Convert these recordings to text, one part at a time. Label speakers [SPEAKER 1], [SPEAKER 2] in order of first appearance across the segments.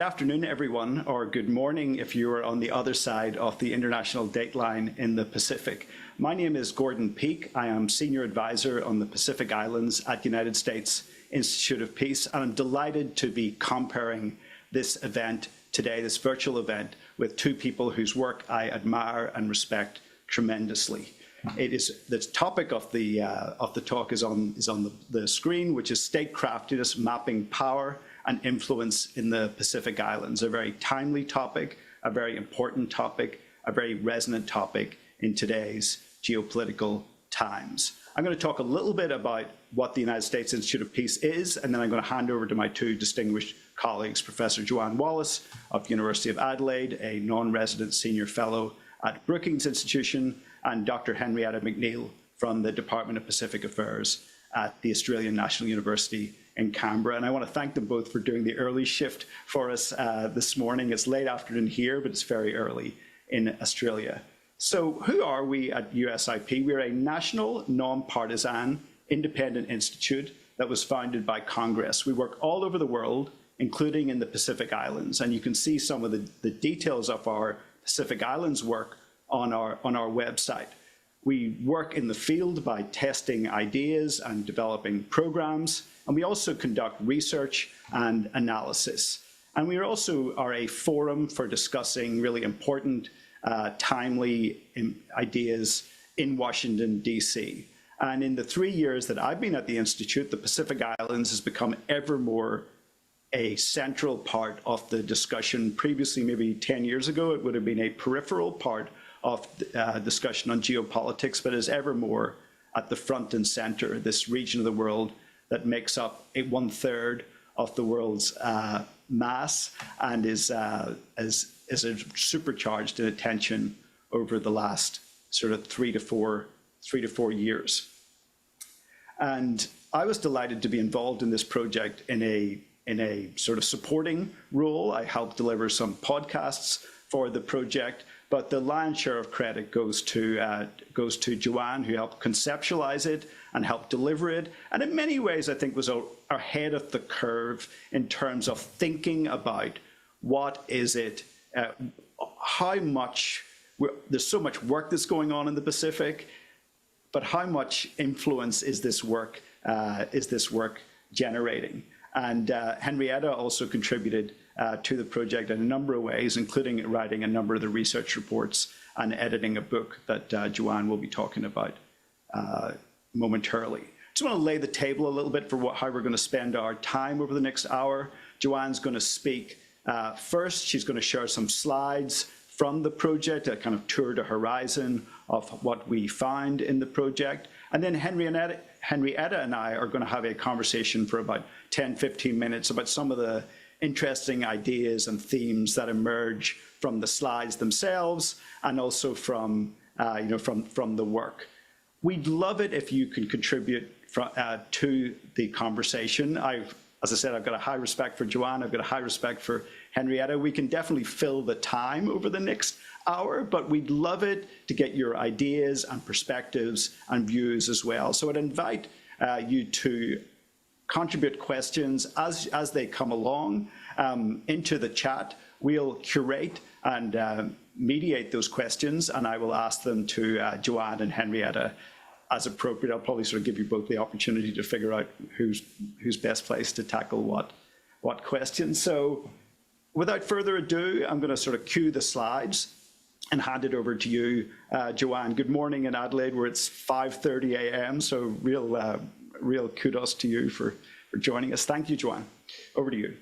[SPEAKER 1] afternoon, everyone, or good morning if you are on the other side of the international date line in the Pacific. My name is Gordon Peake. I am Senior Advisor on the Pacific Islands at United States Institute of Peace, and I'm delighted to be comparing this event today, this virtual event, with two people whose work I admire and respect tremendously. The topic of the talk is on the screen, which is statecraftiness, mapping power and influence in the Pacific Islands. A very timely topic, a very important topic, a very resonant topic in today's geopolitical times. I'm going to talk a little bit about what the United States Institute of Peace is, and then I'm going to hand over to my two distinguished colleagues, Professor Joanne Wallis of the University of Adelaide, a non-resident senior fellow at Brookings Institution, and Dr. Henrietta McNeill from the Department of Pacific Affairs at the Australian National University in Canberra. And I want to thank them both for doing the early shift for us this morning. It's late afternoon here, but it's very early in Australia. So who are we at USIP? We're a national, non-partisan, independent institute that was founded by Congress. We work all over the world, including in the Pacific Islands. And you can see some of the details of our Pacific Islands work on our website. We work in the field by testing ideas and developing programs, and we also conduct research and analysis. And we also are a forum for discussing really important, timely ideas in Washington, D.C. And in the 3 years that I've been at the Institute, the Pacific Islands has become ever more a central part of the discussion. Previously, maybe 10 years ago, it would have been a peripheral part of discussion on geopolitics, but is ever more at the front and center, this region of the world that makes up 1/3 of the world's mass and is supercharged in attention over the last sort of 3 to 4 years. And I was delighted to be involved in this project in a sort of supporting role. I helped deliver some podcasts for the project, but the lion's share of credit goes to Joanne, who helped conceptualize it and helped deliver it, and in many ways I think was ahead of the curve in terms of thinking about what is it, how much, there's so much work that's going on in the Pacific, but how much influence is this work generating? And Henrietta also contributed to the project in a number of ways, including writing a number of the research reports and editing a book that Joanne will be talking about momentarily. Just want to lay the table a little bit for how we're going to spend our time over the next hour. Joanne's going to speak first. She's going to share some slides from the project, a kind of tour de horizon of what we found in the project. And then Henrietta and I are going to have a conversation for about 10-15 minutes about some of the interesting ideas and themes that emerge from the slides themselves and also from the work. We'd love it if you can contribute to the conversation. As I said, I've got a high respect for Joanne. I've got a high respect for Henrietta. We can definitely fill the time over the next hour, but we'd love it to get your ideas and perspectives and views as well. So I'd invite you to contribute questions as they come along into the chat. We'll curate and mediate those questions, and I will ask them to Joanne and Henrietta as appropriate. I'll probably sort of give you both the opportunity to figure out who's best placed to tackle what questions. So without further ado, I'm going to sort of cue the slides and hand it over to you, Joanne. Good morning in Adelaide, where it's 5:30 a.m. So real kudos to you for joining us. Thank you, Joanne. Over to you.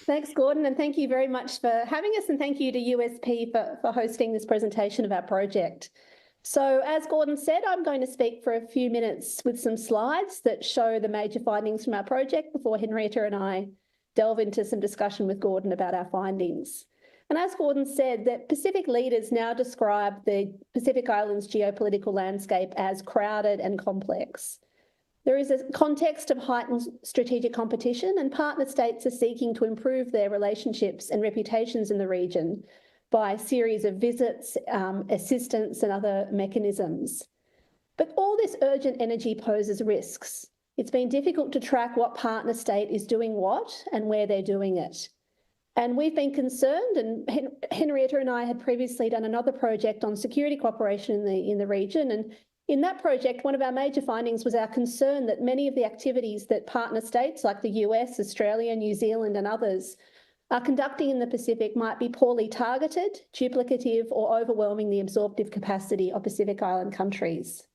[SPEAKER 2] Thanks, Gordon, and thank you very much for having us, and thank you to USP for hosting this presentation of our project. So as Gordon said, I'm going to speak for a few minutes with some slides that show the major findings from our project before Henrietta and I delve into some discussion with Gordon about our findings. And as Gordon said, that Pacific leaders now describe the Pacific Islands geopolitical landscape as crowded and complex. There is a context of heightened strategic competition, and partner states are seeking to improve their relationships and reputations in the region by a series of visits, assistance and other mechanisms. But all this urgent energy poses risks. It's been difficult to track what partner state is doing what and where they're doing it. And we've been concerned, and Henrietta and I had previously done another project on security cooperation in the region. And in that project, one of our major findings was our concern that many of the activities that partner states like the US, Australia, New Zealand and others are conducting in the Pacific might be poorly targeted, duplicative or overwhelming the absorptive capacity of Pacific Island countries.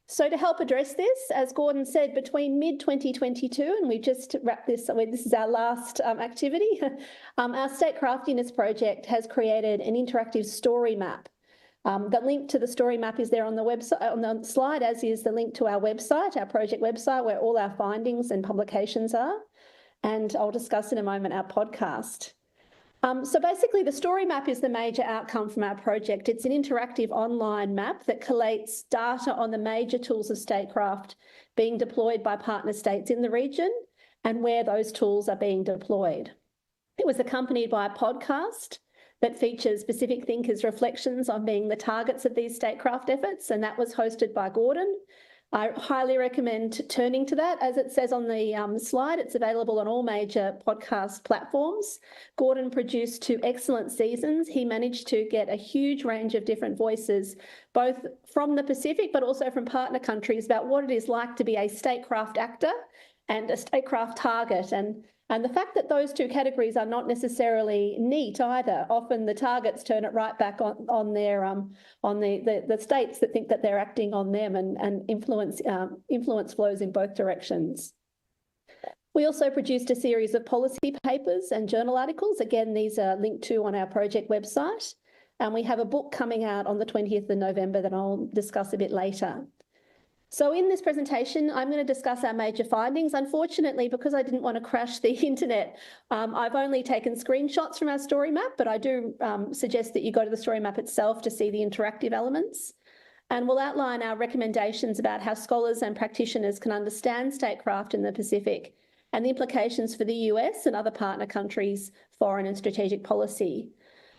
[SPEAKER 2] So to help address this, as Gordon said, between mid-2022, and we've just wrapped this, this is our last activity, our Statecraftiness project has created an interactive story map. The link to the story map is there on the website, on the slide, as is the link to our website, our project website, where all our findings and publications are. And I'll discuss in a moment our podcast. So basically, the story map is the major outcome from our project. It's an interactive online map that collates data on the major tools of statecraft being deployed by partner states in the region and where those tools are being deployed. It was accompanied by a podcast that features specific thinkers' reflections on being the targets of these statecraft efforts, and that was hosted by Gordon. I highly recommend turning to that. As it says on the slide, it's available on all major podcast platforms. Gordon produced 2 excellent seasons. He managed to get a huge range of different voices, both from the Pacific, but also from partner countries, about what it is like to be a statecraft actor and a statecraft target. And the fact that those 2 categories are not necessarily neat either. Often the targets turn it right back on their on the states that think that they're acting on them, and influence flows in both directions. We also produced a series of policy papers and journal articles. Again, these are linked to on our project website. And we have a book coming out on the 20th of November that I'll discuss a bit later. So in this presentation, I'm going to discuss our major findings. Unfortunately, because I didn't want to crash the internet, I've only taken screenshots from our story map, but I do suggest that you go to the story map itself to see the interactive elements. And we'll outline our recommendations about how scholars and practitioners can understand statecraft in the Pacific and the implications for the US and other partner countries' foreign and strategic policy.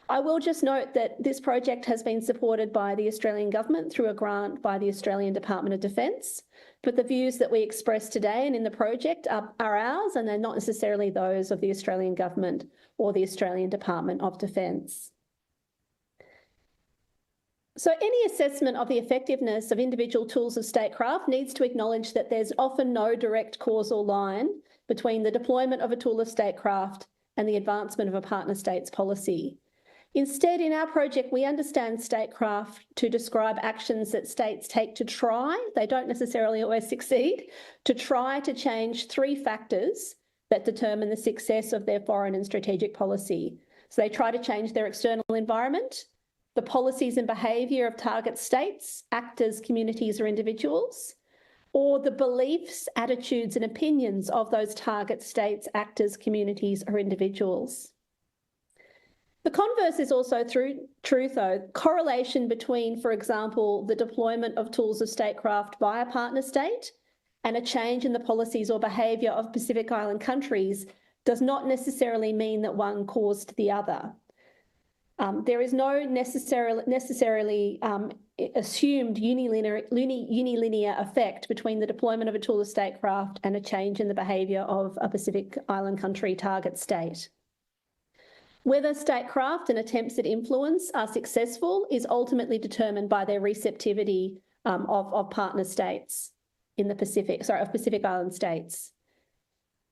[SPEAKER 2] I will just note that this project has been supported by the Australian government through a grant by the Australian Department of Defence, but the views that we express today and in the project are ours, and they're not necessarily those of the Australian government or the Australian Department of Defence. So any assessment of the effectiveness of individual tools of statecraft needs to acknowledge that there's often no direct causal line between the deployment of a tool of statecraft and the advancement of a partner state's policy. Instead, in our project, we understand statecraft to describe actions that states take to try, they don't necessarily always succeed, to try to change 3 factors that determine the success of their foreign and strategic policy. So they try to change their external environment, the policies and behaviour of target states, actors, communities or individuals, or the beliefs, attitudes and opinions of those target states, actors, communities or individuals. The converse is also true, though. Correlation between, for example, the deployment of tools of statecraft by a partner state and a change in the policies or behaviour of Pacific Island countries does not necessarily mean that one caused the other. There is no necessarily assumed unilinear effect between the deployment of a tool of statecraft and a change in the behaviour of a Pacific Island country target state. Whether statecraft and attempts at influence are successful is ultimately determined by their receptivity of partner states in the Pacific, of Pacific Island states.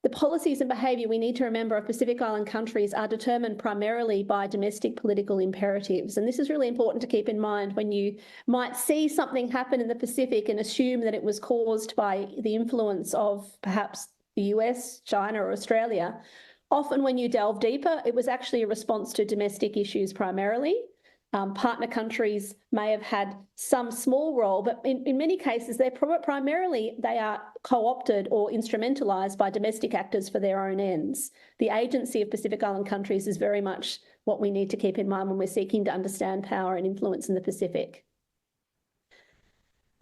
[SPEAKER 2] The policies and behaviour we need to remember of Pacific Island countries are determined primarily by domestic political imperatives. And this is really important to keep in mind when you might see something happen in the Pacific and assume that it was caused by the influence of perhaps the US, China or Australia. Often when you delve deeper, it was actually a response to domestic issues primarily. Partner countries may have had some small role, but in many cases, they are co-opted or instrumentalised by domestic actors for their own ends. The agency of Pacific Island countries is very much what we need to keep in mind when we're seeking to understand power and influence in the Pacific.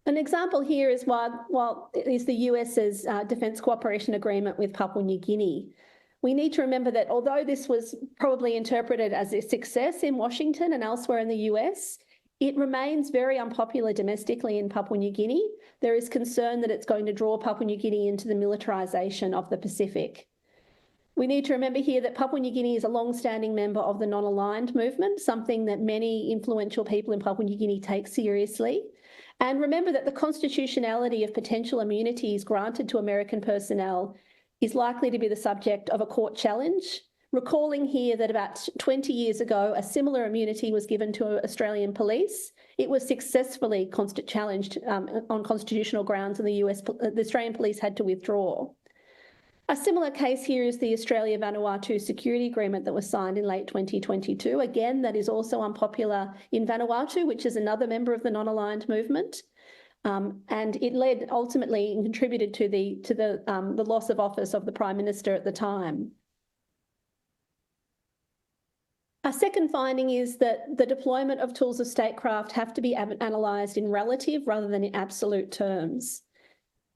[SPEAKER 2] An example here is the US's defence cooperation agreement with Papua New Guinea. We need to remember that although this was probably interpreted as a success in Washington and elsewhere in the US, it remains very unpopular domestically in Papua New Guinea. There is concern that it's going to draw Papua New Guinea into the militarisation of the Pacific. We need to remember here that Papua New Guinea is a long-standing member of the non-aligned movement, something that many influential people in Papua New Guinea take seriously. And remember that the constitutionality of potential immunities granted to American personnel is likely to be the subject of a court challenge. Recalling here that about 20 years ago, a similar immunity was given to Australian police. It was successfully challenged on constitutional grounds, and the Australian police had to withdraw. A similar case here is the Australia-Vanuatu Security Agreement that was signed in late 2022. Again, that is also unpopular in Vanuatu, which is another member of the non-aligned movement. And it led ultimately and contributed to the loss of office of the Prime Minister at the time. Our second finding is that the deployment of tools of statecraft have to be analysed in relative rather than in absolute terms.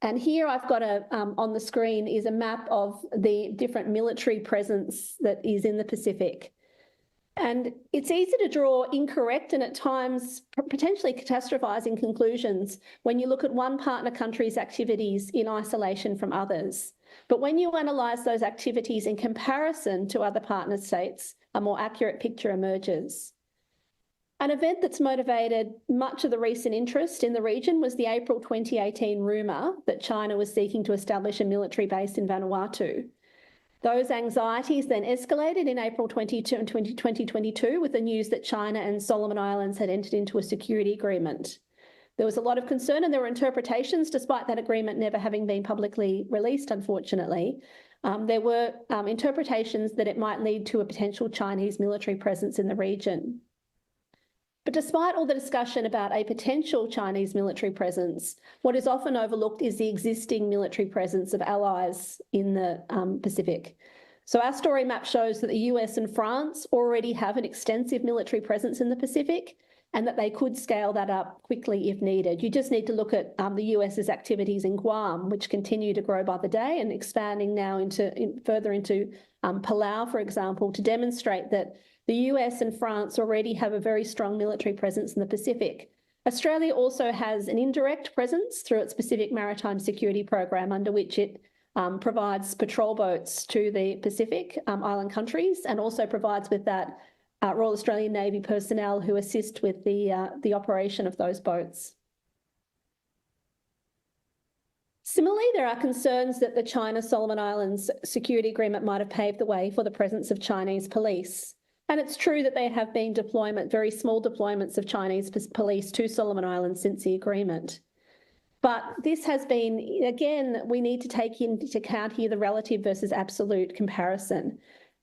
[SPEAKER 2] And here I've got on the screen is a map of the different military presence that is in the Pacific. And it's easy to draw incorrect and at times potentially catastrophising conclusions when you look at one partner country's activities in isolation from others. But when you analyse those activities in comparison to other partner states, a more accurate picture emerges. An event that's motivated much of the recent interest in the region was the April 2018 rumour that China was seeking to establish a military base in Vanuatu. Those anxieties then escalated in April 2022 with the news that China and Solomon Islands had entered into a security agreement. There was a lot of concern and there were interpretations, despite that agreement never having been publicly released, unfortunately. There were interpretations that it might lead to a potential Chinese military presence in the region. But despite all the discussion about a potential Chinese military presence, what is often overlooked is the existing military presence of allies in the Pacific. So our story map shows that the US and France already have an extensive military presence in the Pacific and that they could scale that up quickly if needed. You just need to look at the US's activities in Guam, which continue to grow by the day and expanding now further into Palau, for example, to demonstrate that the US and France already have a very strong military presence in the Pacific. Australia also has an indirect presence through its Pacific Maritime Security Program, under which it provides patrol boats to the Pacific island countries and also provides with that Royal Australian Navy personnel who assist with the operation of those boats. Similarly, there are concerns that the China-Solomon Islands Security Agreement might have paved the way for the presence of Chinese police. And it's true that there have been very small deployments of Chinese police to Solomon Islands since the agreement. But this has been, again, we need to take into account here the relative versus absolute comparison.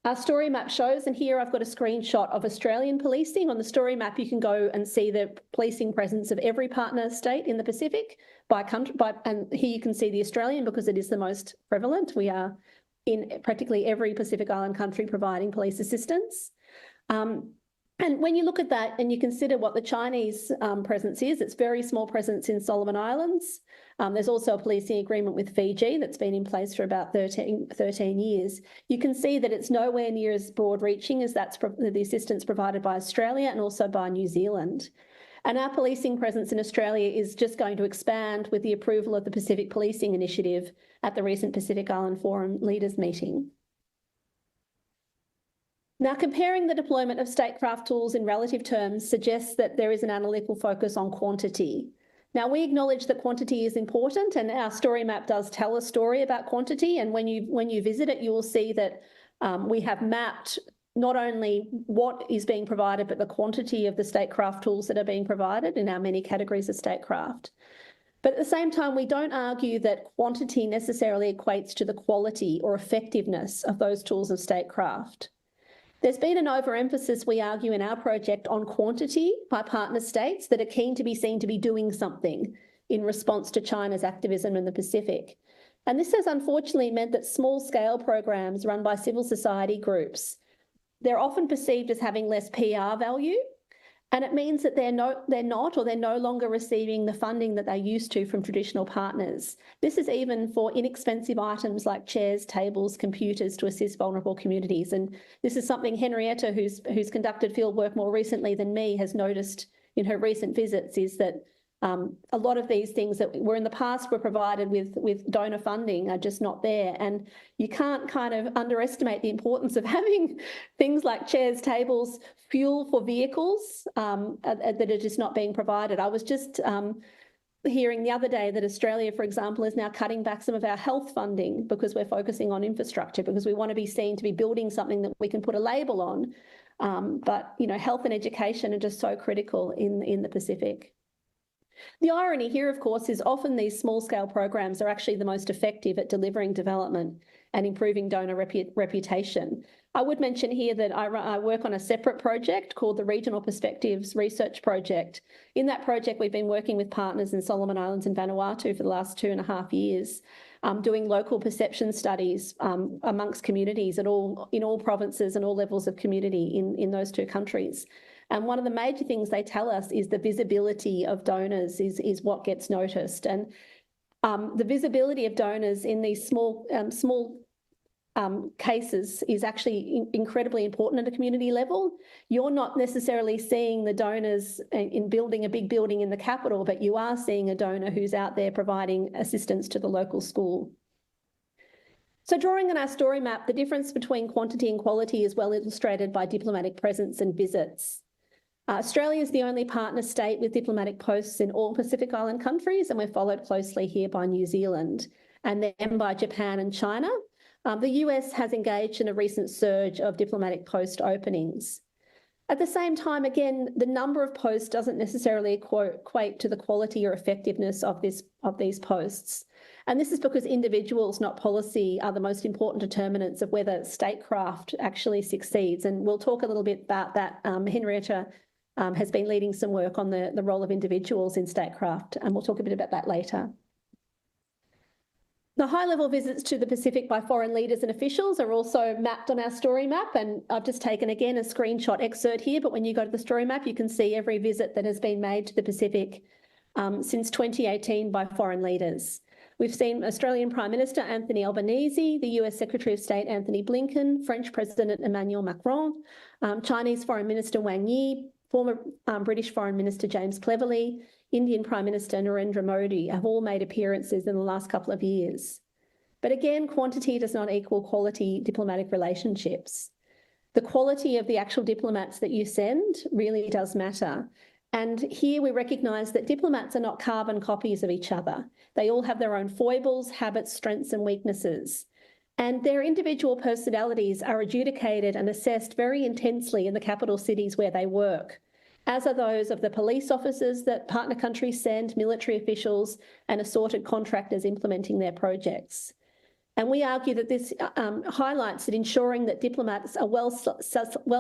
[SPEAKER 2] Our story map shows, and here I've got a screenshot of Australian policing. On the story map, you can go and see the policing presence of every partner state in the Pacific by country, and here you can see the Australian because it is the most prevalent. We are in practically every Pacific Island country providing police assistance. And when you look at that and you consider what the Chinese presence is, it's very small presence in Solomon Islands. There's also a policing agreement with Fiji that's been in place for about 13 years. You can see that it's nowhere near as broad-reaching as that's the assistance provided by Australia and also by New Zealand. And our policing presence in Australia is just going to expand with the approval of the Pacific Policing Initiative at the recent Pacific Island Forum Leaders Meeting. Now, comparing the deployment of statecraft tools in relative terms suggests that there is an analytical focus on quantity. Now, we acknowledge that quantity is important, and our story map does tell a story about quantity. And when you visit it, you will see that we have mapped not only what is being provided, but the quantity of the statecraft tools that are being provided in our many categories of statecraft. But at the same time, we don't argue that quantity necessarily equates to the quality or effectiveness of those tools of statecraft. There's been an overemphasis, we argue, in our project on quantity by partner states that are keen to be seen to be doing something in response to China's activism in the Pacific. And this has unfortunately meant that small-scale programs run by civil society groups, they're often perceived as having less PR value, and it means that they're no longer receiving the funding that they used to from traditional partners. This is even for inexpensive items like chairs, tables, computers to assist vulnerable communities. And this is something Henrietta, who's conducted field work more recently than me, has noticed in her recent visits, is that A lot of these things that were in the past were provided with donor funding are just not there. And you can't kind of underestimate the importance of having things like chairs, tables, fuel for vehicles that are just not being provided. I was just hearing the other day that Australia, for example, is now cutting back some of our health funding because we're focusing on infrastructure, because we want to be seen to be building something that we can put a label on. But, you know, health and education are just so critical in the Pacific. The irony here, of course, is often these small-scale programs are actually the most effective at delivering development and improving donor reputation. I would mention here that I work on a separate project called the Regional Perspectives Research Project. In that project, we've been working with partners in Solomon Islands and Vanuatu for the last 2.5 years, doing local perception studies amongst communities in all provinces and all levels of community in those two countries. And one of the major things they tell us is the visibility of donors is what gets noticed. And the visibility of donors in these small cases is actually incredibly important at a community level. You're not necessarily seeing the donors in building a big building in the capital, but you are seeing a donor who's out there providing assistance to the local school. So drawing on our story map, the difference between quantity and quality is well illustrated by diplomatic presence and visits. Australia is the only partner state with diplomatic posts in all Pacific Island countries, and we're followed closely here by New Zealand and then by Japan and China. The US has engaged in a recent surge of diplomatic post openings. At the same time, again, the number of posts doesn't necessarily equate to the quality or effectiveness of these posts. And this is because individuals, not policy, are the most important determinants of whether statecraft actually succeeds. And we'll talk a little bit about that. Henrietta has been leading some work on the role of individuals in statecraft, and we'll talk a bit about that later. The high-level visits to the Pacific by foreign leaders and officials are also mapped on our story map, and I've just taken, again, a screenshot excerpt here, but when you go to the story map, you can see every visit that has been made to the Pacific since 2018 by foreign leaders. We've seen Australian Prime Minister Anthony Albanese, the US Secretary of State Anthony Blinken, French President Emmanuel Macron, Chinese Foreign Minister Wang Yi, former British Foreign Minister James Cleverly, Indian Prime Minister Narendra Modi have all made appearances in the last couple of years. But again, quantity does not equal quality diplomatic relationships. The quality of the actual diplomats that you send really does matter. And here we recognise that diplomats are not carbon copies of each other. They all have their own foibles, habits, strengths and weaknesses. And their individual personalities are adjudicated and assessed very intensely in the capital cities where they work, as are those of the police officers that partner countries send, military officials and assorted contractors implementing their projects. And we argue that this highlights that ensuring that diplomats are well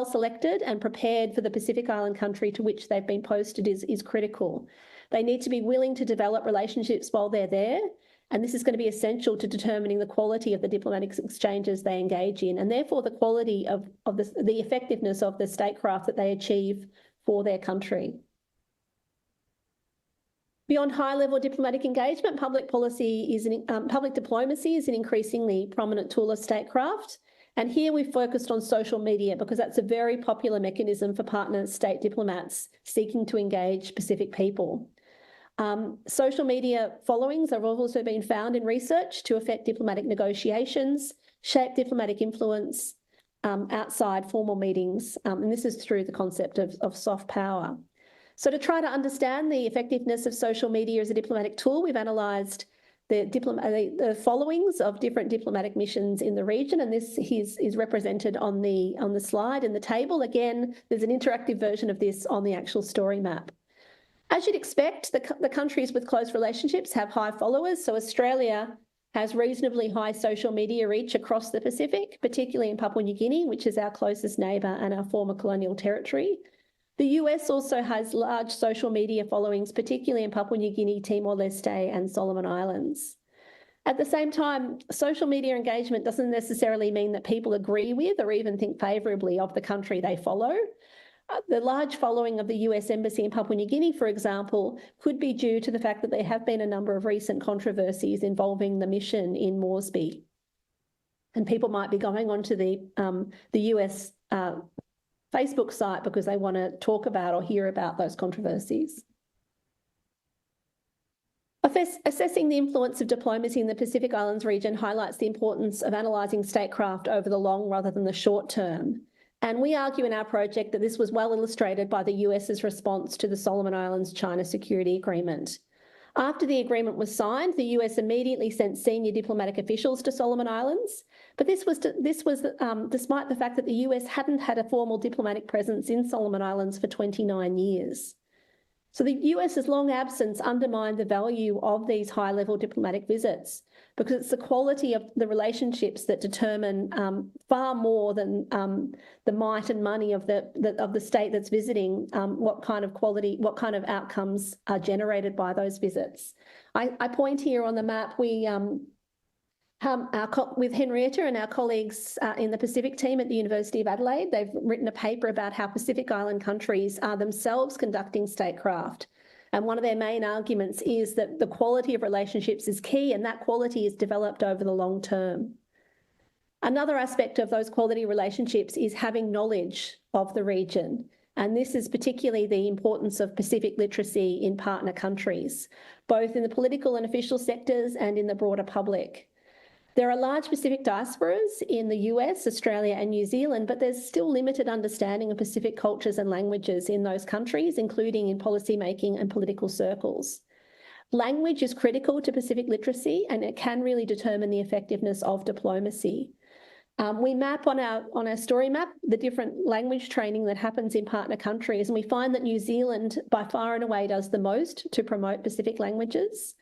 [SPEAKER 2] selected and prepared for the Pacific Island country to which they've been posted is critical. They need to be willing to develop relationships while they're there, and this is going to be essential to determining the quality of the diplomatic exchanges they engage in, and therefore the quality of the effectiveness of the statecraft that they achieve for their country. Beyond high-level diplomatic engagement, public diplomacy is an increasingly prominent tool of statecraft. And here we've focused on social media because that's a very popular mechanism for partner state diplomats seeking to engage Pacific people. Social media followings have also been found in research to affect diplomatic negotiations, shape diplomatic influence outside formal meetings, and this is through the concept of soft power. So to try to understand the effectiveness of social media as a diplomatic tool, we've analysed the followings of different diplomatic missions in the region, and this is represented on the slide in the table. Again, there's an interactive version of this on the actual story map. As you'd expect, the countries with close relationships have high followers. So Australia has reasonably high social media reach across the Pacific, particularly in Papua New Guinea, which is our closest neighbour and our former colonial territory. The US also has large social media followings, particularly in Papua New Guinea, Timor-Leste and Solomon Islands. At the same time, social media engagement doesn't necessarily mean that people agree with or even think favourably of the country they follow. The large following of the US Embassy in Papua New Guinea, for example, could be due to the fact that there have been a number of recent controversies involving the mission in Moresby. And people might be going onto the US Facebook site because they want to talk about or hear about those controversies. Assessing the influence of diplomacy in the Pacific Islands region highlights the importance of analysing statecraft over the long rather than the short term. And we argue in our project that this was well illustrated by the US's response to the Solomon Islands China Security Agreement. After the agreement was signed, the US immediately sent senior diplomatic officials to Solomon Islands, but this was despite the fact that the US hadn't had a formal diplomatic presence in Solomon Islands for 29 years. So the US's long absence undermined the value of these high-level diplomatic visits, because it's the quality of the relationships that determine far more than the might and money of the state that's visiting what kind of outcomes are generated by those visits. I point here on the map, we with Henrietta and our colleagues in the Pacific team at the University of Adelaide, they've written a paper about how Pacific Island countries are themselves conducting statecraft. And one of their main arguments is that the quality of relationships is key, and that quality is developed over the long term. Another aspect of those quality relationships is having knowledge of the region. And this is particularly the importance of Pacific literacy in partner countries, both in the political and official sectors and in the broader public. There are large Pacific diasporas in the US, Australia and New Zealand, but there's still limited understanding of Pacific cultures and languages in those countries, including in policymaking and political circles. Language is critical to Pacific literacy, and it can really determine the effectiveness of diplomacy. We map on our story map the different language training that happens in partner countries, and we find that New Zealand by far and away does the most to promote Pacific languages.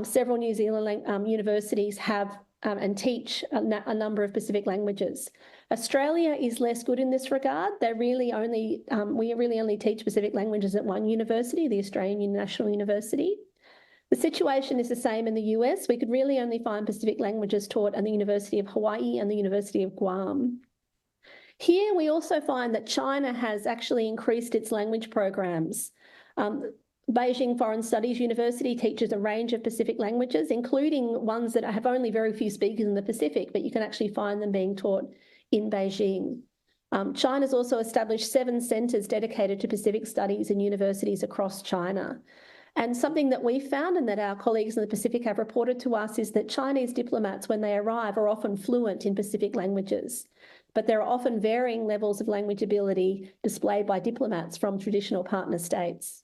[SPEAKER 2] Several New Zealand universities have and teach a number of Pacific languages. Australia is less good in this regard. We really only teach Pacific languages at one university, the Australian National University. The situation is the same in the US. We could really only find Pacific languages taught at the University of Hawaii and the University of Guam. Here we also find that China has actually increased its language programs. Beijing Foreign Studies University teaches a range of Pacific languages, including ones that have only very few speakers in the Pacific, but you can actually find them being taught in Beijing. China's also established 7 centres dedicated to Pacific studies in universities across China. And something that we found and that our colleagues in the Pacific have reported to us is that Chinese diplomats, when they arrive, are often fluent in Pacific languages, but there are often varying levels of language ability displayed by diplomats from traditional partner states.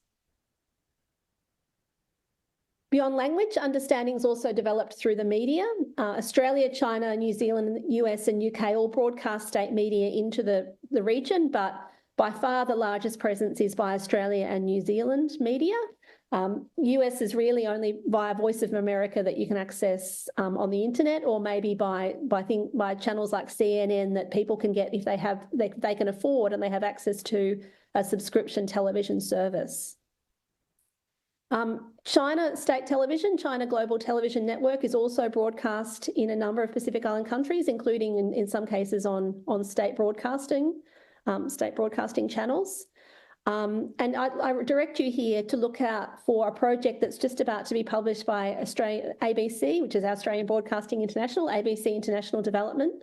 [SPEAKER 2] Beyond language, understanding is also developed through the media. Australia, China, New Zealand, US and UK all broadcast state media into the region, but by far the largest presence is by Australia and New Zealand media. US is really only via Voice of America that you can access on the internet, or maybe by channels like CNN that people can get if they can afford and they have access to a subscription television service. China State Television, China Global Television Network, is also broadcast in a number of Pacific Island countries, including in some cases on state broadcasting channels. And I direct you here to look out for a project that's just about to be published by ABC, which is Australian Broadcasting International, ABC International Development.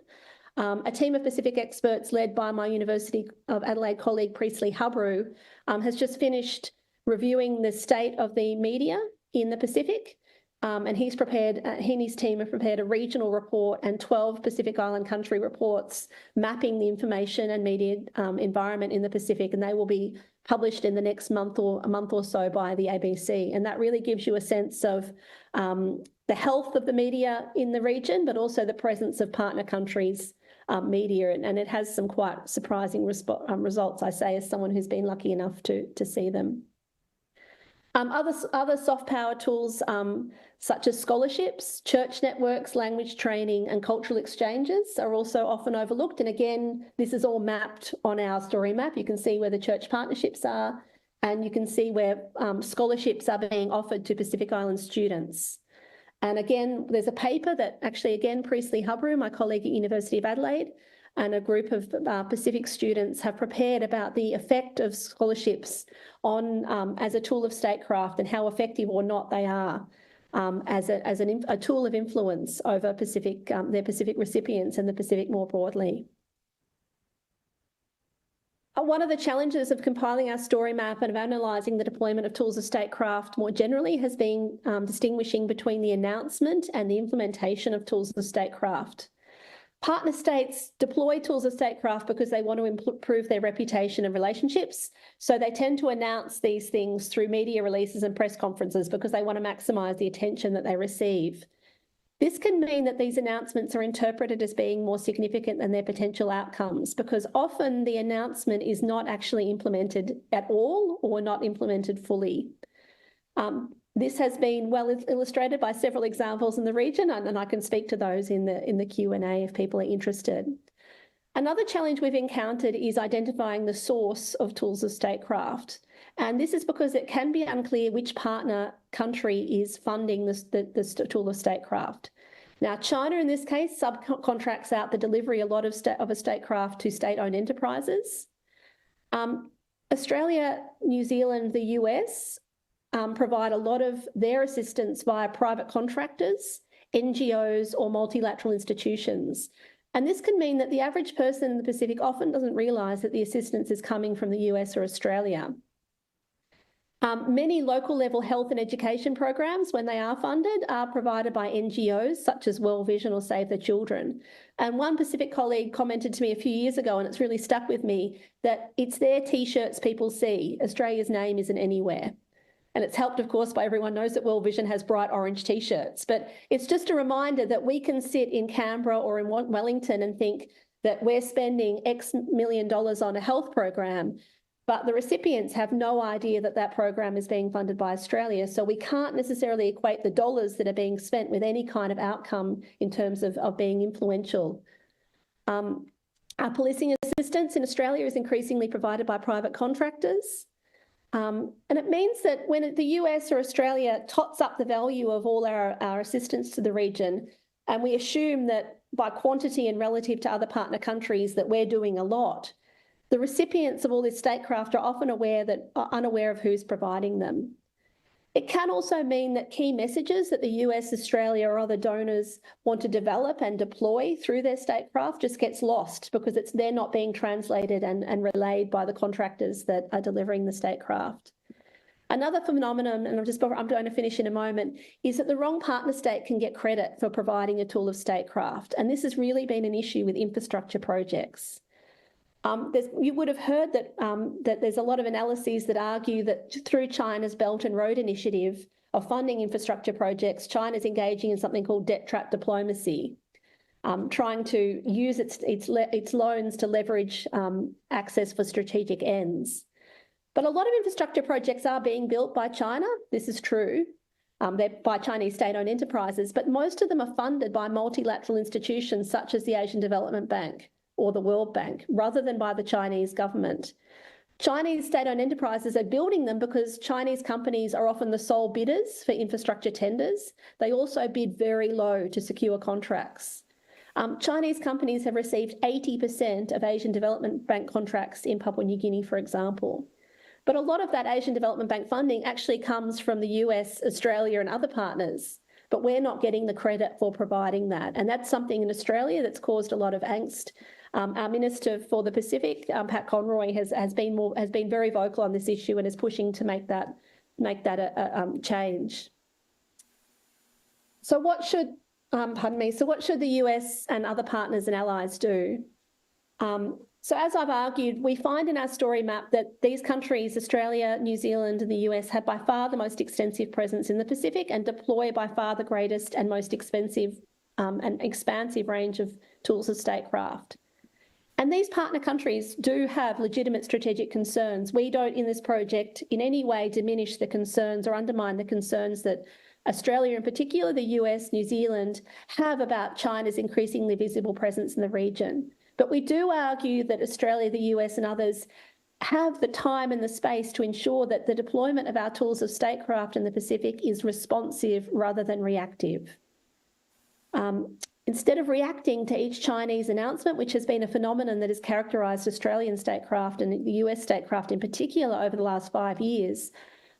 [SPEAKER 2] A team of Pacific experts led by my University of Adelaide colleague Priestley Hubrew has just finished reviewing the state of the media in the Pacific, and he and his team have prepared a regional report and 12 Pacific Island country reports mapping the information and media environment in the Pacific, and they will be published in the next month or so by the ABC. And that really gives you a sense of the health of the media in the region, but also the presence of partner countries' media, and it has some quite surprising results, I say, as someone who's been lucky enough to see them. Other soft power tools such as scholarships, church networks, language training and cultural exchanges are also often overlooked. And again, this is all mapped on our story map. You can see where the church partnerships are, and you can see where scholarships are being offered to Pacific Island students. And again, there's a paper that actually, again, Priestley Hubrew, my colleague at University of Adelaide, and a group of Pacific students have prepared about the effect of scholarships on as a tool of statecraft and how effective or not they are as a tool of influence over their Pacific recipients and the Pacific more broadly. One of the challenges of compiling our story map and of analysing the deployment of tools of statecraft more generally has been distinguishing between the announcement and the implementation of tools of statecraft. Partner states deploy tools of statecraft because they want to improve their reputation and relationships. So they tend to announce these things through media releases and press conferences because they want to maximise the attention that they receive. This can mean that these announcements are interpreted as being more significant than their potential outcomes, because often the announcement is not actually implemented at all or not implemented fully. This has been well illustrated by several examples in the region, and I can speak to those in the Q&A if people are interested. Another challenge we've encountered is identifying the source of tools of statecraft. And this is because it can be unclear which partner country is funding the tool of statecraft. Now, China, in this case, subcontracts out the delivery of a statecraft to state-owned enterprises. Australia, New Zealand, the US provide a lot of their assistance via private contractors, NGOs, or multilateral institutions. And this can mean that the average person in the Pacific often doesn't realise that the assistance is coming from the US or Australia. Many local level health and education programs, when they are funded, are provided by NGOs such as World Vision or Save the Children. And one Pacific colleague commented to me a few years ago, and it's really stuck with me, that it's their T-shirts people see. Australia's name isn't anywhere. And it's helped, of course, by everyone knows that World Vision has bright orange T-shirts. But it's just a reminder that we can sit in Canberra or in Wellington and think that we're spending X million dollars on a health program, but the recipients have no idea that that program is being funded by Australia. So we can't necessarily equate the dollars that are being spent with any kind of outcome in terms of being influential. Our policing assistance in Australia is increasingly provided by private contractors. And it means that when the US or Australia tots up the value of all our assistance to the region, and we assume that by quantity and relative to other partner countries that we're doing a lot, the recipients of all this statecraft are often unaware of who's providing them. It can also mean that key messages that the US, Australia, or other donors want to develop and deploy through their statecraft just gets lost because they're not being translated and relayed by the contractors that are delivering the statecraft. Another phenomenon, and I'm going to finish in a moment, is that the wrong partner state can get credit for providing a tool of statecraft. And this has really been an issue with infrastructure projects. You would have heard that there's a lot of analyses that argue that through China's Belt and Road Initiative of funding infrastructure projects, China's engaging in something called debt trap diplomacy, trying to use its loans to leverage access for strategic ends. But a lot of infrastructure projects are being built by China. This is true. They're by Chinese state-owned enterprises, but most of them are funded by multilateral institutions such as the Asian Development Bank or the World Bank, rather than by the Chinese government. Chinese state-owned enterprises are building them because Chinese companies are often the sole bidders for infrastructure tenders. They also bid very low to secure contracts. Chinese companies have received 80% of Asian Development Bank contracts in Papua New Guinea, for example. But a lot of that Asian Development Bank funding actually comes from the US, Australia, and other partners. But we're not getting the credit for providing that. And that's something in Australia that's caused a lot of angst. Our Minister for the Pacific, Pat Conroy, has been very vocal on this issue and is pushing to make that a change. So what should the US and other partners and allies do? So as I've argued, we find in our story map that these countries, Australia, New Zealand, and the US, have by far the most extensive presence in the Pacific and deploy by far the greatest and most expensive and expansive range of tools of statecraft. And these partner countries do have legitimate strategic concerns. We don't, in this project, in any way diminish the concerns or undermine the concerns that Australia, in particular, the US, New Zealand, have about China's increasingly visible presence in the region. But we do argue that Australia, the US, and others have the time and the space to ensure that the deployment of our tools of statecraft in the Pacific is responsive rather than reactive. Instead of reacting to each Chinese announcement, which has been a phenomenon that has characterised Australian statecraft and the US statecraft in particular over the last 5 years,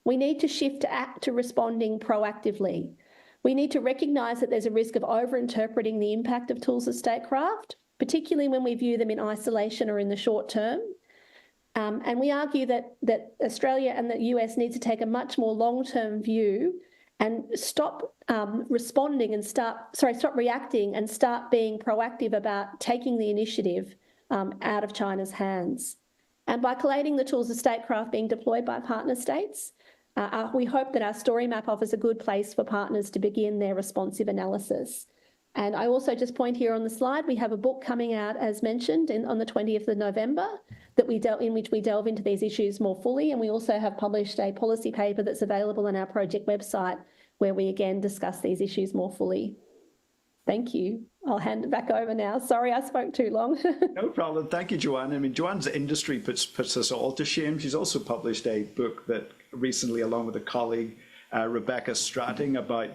[SPEAKER 2] we need to shift to responding proactively. We need to recognise that there's a risk of over-interpreting the impact of tools of statecraft, particularly when we view them in isolation or in the short term. And we argue that Australia and the US need to take a much more long-term view and stop reacting and start being proactive about taking the initiative out of China's hands. And by collating the tools of statecraft being deployed by partner states, we hope that our story map offers a good place for partners to begin their responsive analysis. And I also just point here on the slide, we have a book coming out, as mentioned, on the 20th of November, in which we delve into these issues more fully. And we also have published a policy paper that's available on our project website, where we again discuss these issues more fully. Thank you. I'll hand it back over now. Sorry, I spoke too long.
[SPEAKER 1] No problem. Thank you, Joanne. I mean, Joanne's industry puts us all to shame. She's also published a book that recently, along with a colleague, Rebecca Stratting, about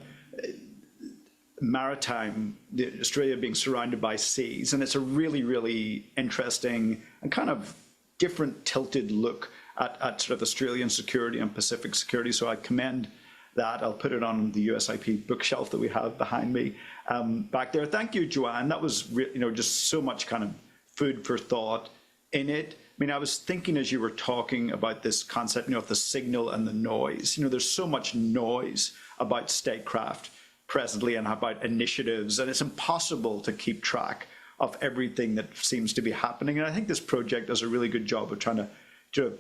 [SPEAKER 1] Australia being surrounded by seas. And it's a really, really interesting and kind of different tilted look at sort of Australian security and Pacific security. So I commend that. I'll put it on the USIP bookshelf that we have behind me back there. Thank you, Joanne. That was just so much kind of food for thought in it. I mean, I was thinking as you were talking about this concept, of the signal and the noise. There's so much noise about statecraft presently and about initiatives, and it's impossible to keep track of everything that seems to be happening. And I think this project does a really good job of trying to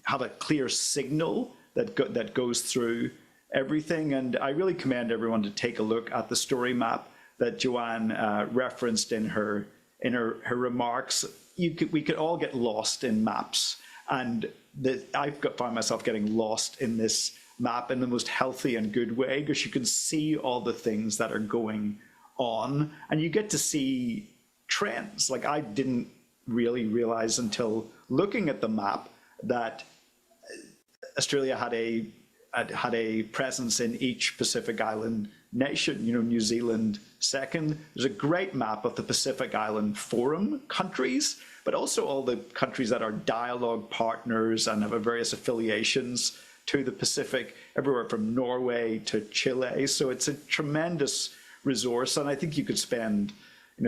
[SPEAKER 1] have a clear signal that goes through everything. And I really commend everyone to take a look at the story map that Joanne referenced in her remarks. We could all get lost in maps, and I've found myself getting lost in this map in the most healthy and good way, because you can see all the things that are going on, and you get to see trends. Like, I didn't really realize until looking at the map that Australia had a presence in each Pacific Island nation, New Zealand second. There's a great map of the Pacific Island Forum countries, but also all the countries that are dialogue partners and have various affiliations to the Pacific, everywhere from Norway to Chile. So it's a tremendous resource. And I think you could spend,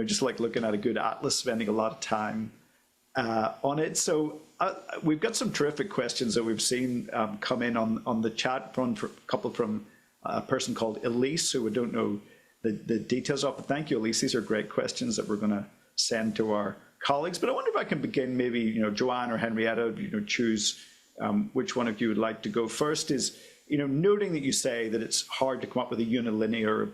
[SPEAKER 1] just like looking at a good atlas, spending a lot of time on it. So we've got some terrific questions that we've seen come in on the chat from a couple from a person called Elise, who we don't know the details of. But thank you, Elise. These are great questions that we're going to send to our colleagues. But I wonder if I can begin, maybe, Joanne or Henrietta, choose which one of you would like to go first. Is, noting that you say that it's hard to come up with a unilinear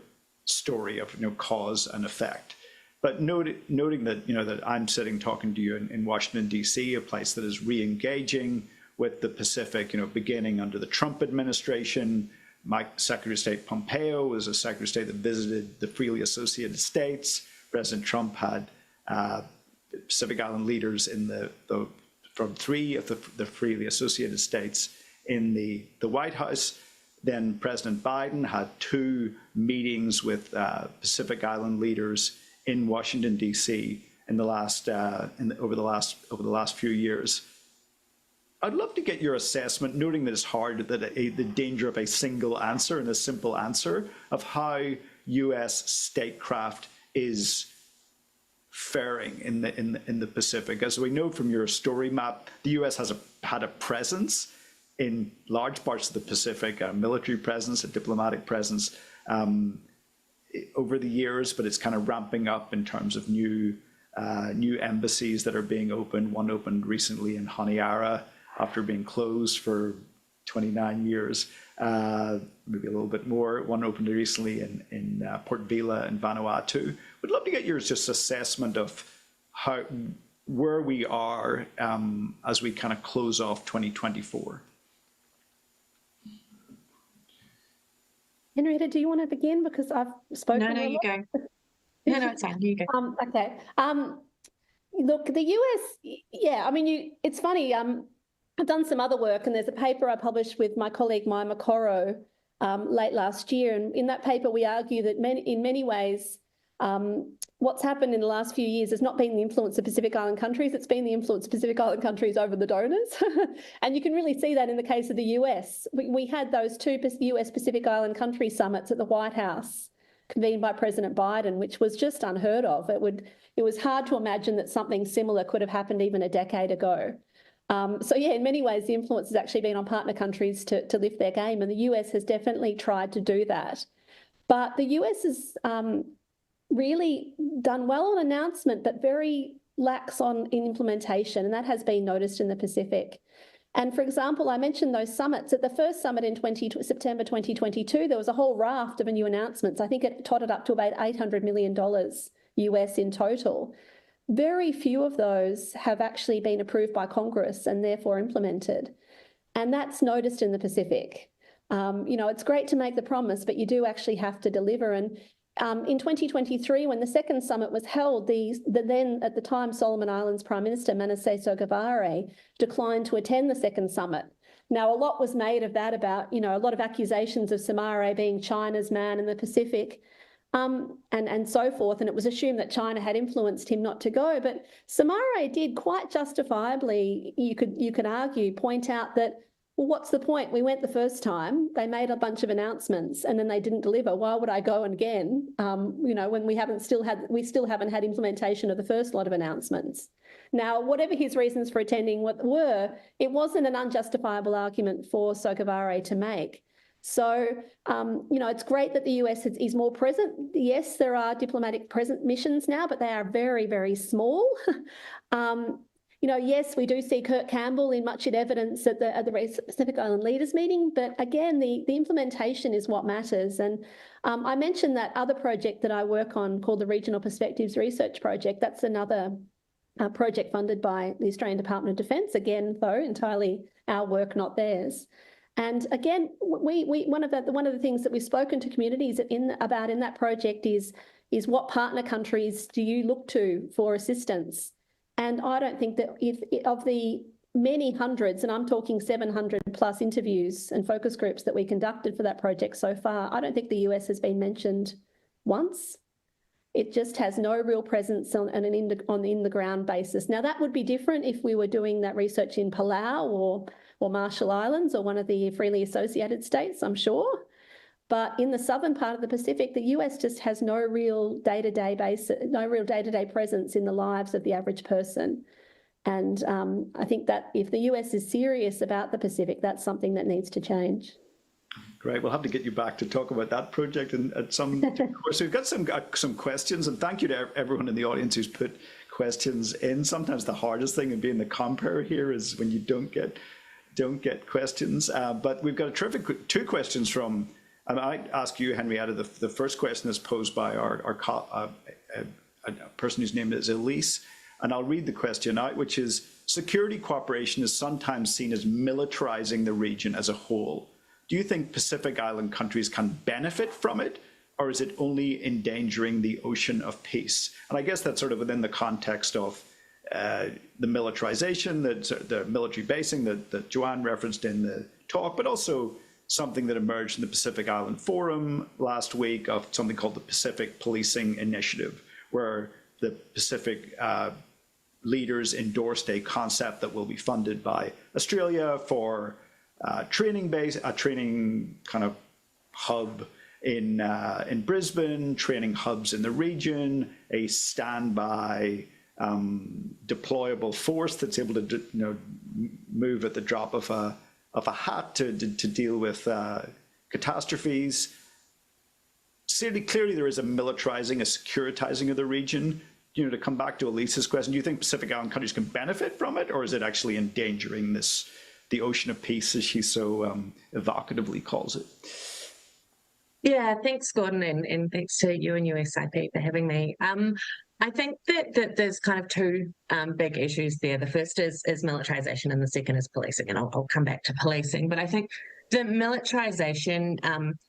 [SPEAKER 1] story of, cause and effect. But noting that, that I'm sitting talking to you in Washington, D.C., a place that is re-engaging with the Pacific, beginning under the Trump administration. My Secretary of State Pompeo was a Secretary of State that visited the freely associated states. President Trump had Pacific Island leaders from 3 of the freely associated states in the White House. Then President Biden had 2 meetings with Pacific Island leaders in Washington, D.C. over the last few years. I'd love to get your assessment, noting that it's hard, that the danger of a single answer and a simple answer, of how U.S. statecraft is faring in the Pacific. As we know from your story map, the U.S. had a presence in large parts of the Pacific, a military presence, a diplomatic presence over the years, but it's kind of ramping up in terms of new embassies that are being opened. One opened recently in Honiara after being closed for 29 years, maybe a little bit more. One opened recently in Port Vila in Vanuatu. We'd love to get your just assessment of where we are as we kind of close off 2024.
[SPEAKER 2] Henrietta, do you want to begin? Because I've spoken.
[SPEAKER 3] No, you go. No, it's fine. You go.
[SPEAKER 2] Okay. Look, the US, yeah, I mean, it's funny. I've done some other work, and there's a paper I published with my colleague Maya Makoro late last year. And in that paper, we argue that in many ways, what's happened in the last few years has not been the influence of Pacific Island countries, it's been the influence of Pacific Island countries over the donors. And you can really see that in the case of the US. We had those 2 US Pacific Island country summits at the White House, convened by President Biden, which was just unheard of. It was hard to imagine that something similar could have happened even a decade ago. So yeah, in many ways, the influence has actually been on partner countries to lift their game, and the US has definitely tried to do that. But the US has really done well on announcement, but very lax in implementation, and that has been noticed in the Pacific. And for example, I mentioned those summits. At the first summit in September 2022, there was a whole raft of new announcements. I think it totted up to about $800 million US in total. Very few of those have actually been approved by Congress and therefore implemented. And that's noticed in the Pacific. It's great to make the promise, but you do actually have to deliver. And in 2023, when the second summit was held, the then, at the time, Solomon Islands Prime Minister, Manasseh Sogavare, declined to attend the second summit. Now, a lot was made of that about, a lot of accusations of Somare being China's man in the Pacific. And so forth, and it was assumed that China had influenced him not to go. But Somare did quite justifiably, you could argue, point out that, well, what's the point? We went the first time, they made a bunch of announcements, and then they didn't deliver. Why would I go again? When we still haven't had implementation of the first lot of announcements. Now, whatever his reasons for attending were, it wasn't an unjustifiable argument for Sogavare to make. So, it's great that the US is more present. Yes, there are diplomatic missions now, but they are very, very small. Yes, we do see Kurt Campbell in much evidence at the Pacific Island Leaders meeting, but again, the implementation is what matters. And I mentioned that other project that I work on called the Regional Perspectives Research Project. That's another project funded by the Australian Department of Defence. Again, though, entirely our work, not theirs. And again, one of the things that we've spoken to communities about in that project is what partner countries do you look to for assistance? And I don't think that of the many hundreds, and I'm talking 700 plus interviews and focus groups that we conducted for that project so far, I don't think the US has been mentioned once. It just has no real presence on an in-the-ground basis. Now, that would be different if we were doing that research in Palau or Marshall Islands or one of the freely associated states, I'm sure. But in the southern part of the Pacific, the US just has no real day-to-day presence in the lives of the average person. And I think that if the US is serious about the Pacific, that's something that needs to change.
[SPEAKER 1] Great. We'll have to get you back to talk about that project at some course. So we've got some questions, and thank you to everyone in the audience who's put questions in. Sometimes the hardest thing in being the compere here is when you don't get questions. But we've got a terrific two questions from. And I ask you, Henrietta, the first question is posed by a person whose name is Elise, and I'll read the question out, which is: security cooperation is sometimes seen as militarizing the region as a whole. Do you think Pacific Island countries can benefit from it, or is it only endangering the ocean of peace? And I guess that's sort of within the context of the militarization, the military basing that Joanne referenced in the talk, but also something that emerged in the Pacific Island Forum last week of something called the Pacific Policing Initiative, where the Pacific leaders endorsed a concept that will be funded by Australia for a training kind of hub in Brisbane, training hubs in the region, a standby deployable force that's able to move at the drop of a hat to deal with catastrophes. Clearly there is a militarizing, a securitizing of the region. To come back to Elise's question, do you think Pacific Island countries can benefit from it, or is it actually endangering the ocean of peace, as she so evocatively calls it?
[SPEAKER 3] Yeah, thanks, Gordon, and thanks to you and USIP for having me. I think that there's kind of two big issues there. The first is militarization, and the second is policing, and I'll come back to policing. But I think the militarization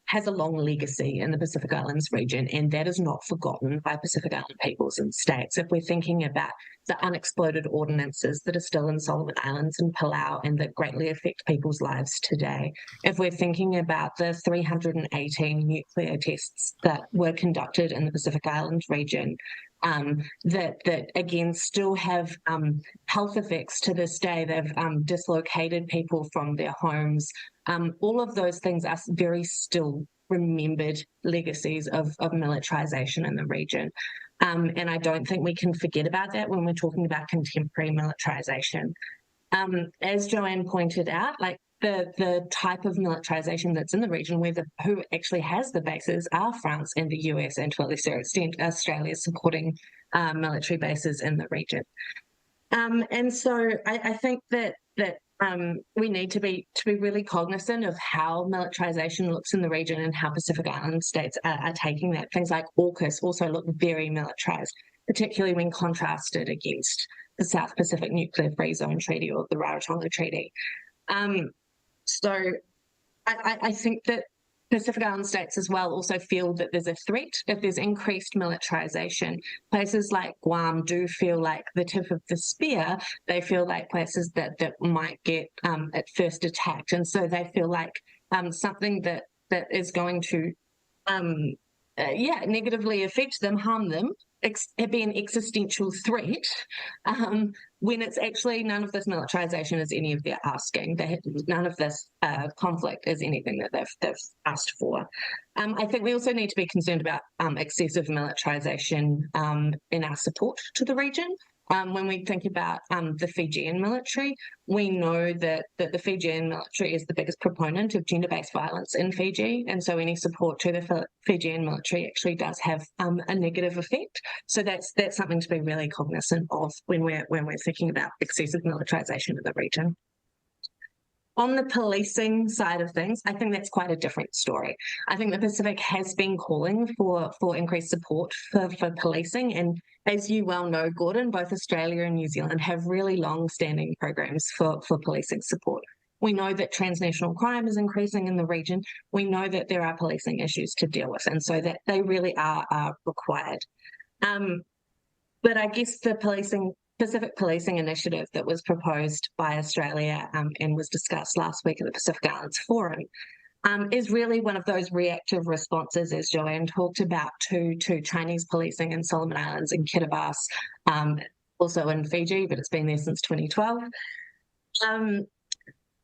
[SPEAKER 3] has a long legacy in the Pacific Islands region, and that is not forgotten by Pacific Island peoples and states. If we're thinking about the unexploded ordinances that are still in Solomon Islands and Palau and that greatly affect people's lives today, if we're thinking about the 318 nuclear tests that were conducted in the Pacific Islands region, that again still have health effects to this day. They've dislocated people from their homes. All of those things are very still remembered legacies of militarization in the region. And I don't think we can forget about that when we're talking about contemporary militarization. As Joanne pointed out, like the type of militarization that's in the region, who actually has the bases are France and the US, and to a lesser extent Australia supporting military bases in the region. And so I think that we need to be really cognizant of how militarization looks in the region and how Pacific Island states are taking that. Things like AUKUS also look very militarized, particularly when contrasted against the South Pacific Nuclear Free Zone Treaty or the Rarotonga Treaty. So I think that Pacific Island states as well also feel that there's a threat if there's increased militarization. Places like Guam do feel like the tip of the spear. They feel like places that might get at first attacked. And so they feel like something that is going to negatively affect them, harm them, be an existential threat, when it's actually none of this militarization is any of their asking. None of this conflict is anything that they've asked for. I think we also need to be concerned about excessive militarization in our support to the region. When we think about the Fijian military, we know that the Fijian military is the biggest proponent of gender-based violence in Fiji, and so any support to the Fijian military actually does have a negative effect. So that's something to be really cognizant of when we're thinking about excessive militarization of the region. On the policing side of things, I think that's quite a different story. I think the Pacific has been calling for increased support for policing, and as you well know, Gordon, both Australia and New Zealand have really long-standing programs for policing support. We know that transnational crime is increasing in the region. We know that there are policing issues to deal with, and so that they really are required. But I guess the Pacific Policing Initiative that was proposed by Australia and was discussed last week at the Pacific Islands Forum is really one of those reactive responses, as Joanne talked about, to Chinese policing in Solomon Islands and Kiribati, also in Fiji, but it's been there since 2012.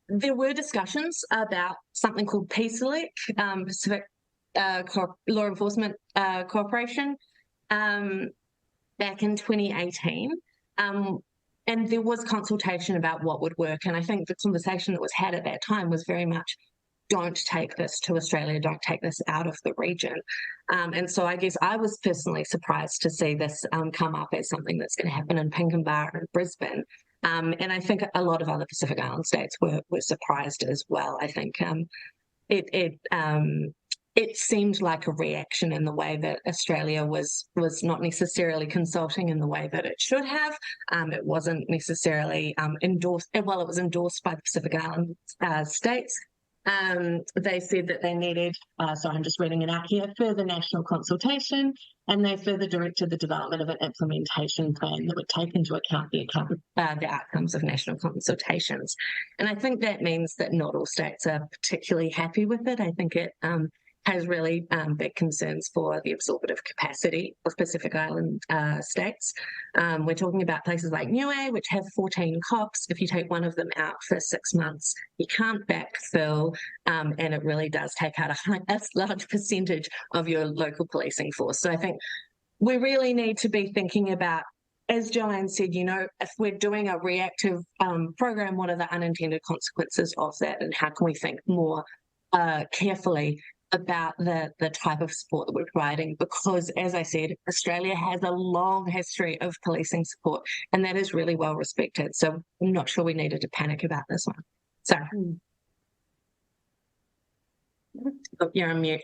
[SPEAKER 3] There were discussions about something called PSELEC, Pacific Law Enforcement Cooperation, back in 2018. And there was consultation about what would work. And I think the conversation that was had at that time was very much, don't take this to Australia, don't take this out of the region. And so I guess I was personally surprised to see this come up as something that's going to happen in Pinkenba and Brisbane. And I think a lot of other Pacific Island states were surprised as well. I think it seemed like a reaction in the way that Australia was not necessarily consulting in the way that it should have. It wasn't necessarily endorsed. Well, it was endorsed by the Pacific Island states. They said that they needed, so I'm just reading it out here, further national consultation, and they further directed the development of an implementation plan that would take into account the outcomes of national consultations. And I think that means that not all states are particularly happy with it. I think it has really big concerns for the absorptive capacity of Pacific Island states. We're talking about places like Niue, which have 14 cops. If you take one of them out for 6 months, you can't backfill, and it really does take out a large percentage of your local policing force. So I think we really need to be thinking about, as Joanne said, if we're doing a reactive program, what are the unintended consequences of that, and how can we think more carefully about the type of support that we're providing? Because, as I said, Australia has a long history of policing support, and that is really well respected. So I'm not sure we needed to panic about this one. Sorry. Oh, you're on mute.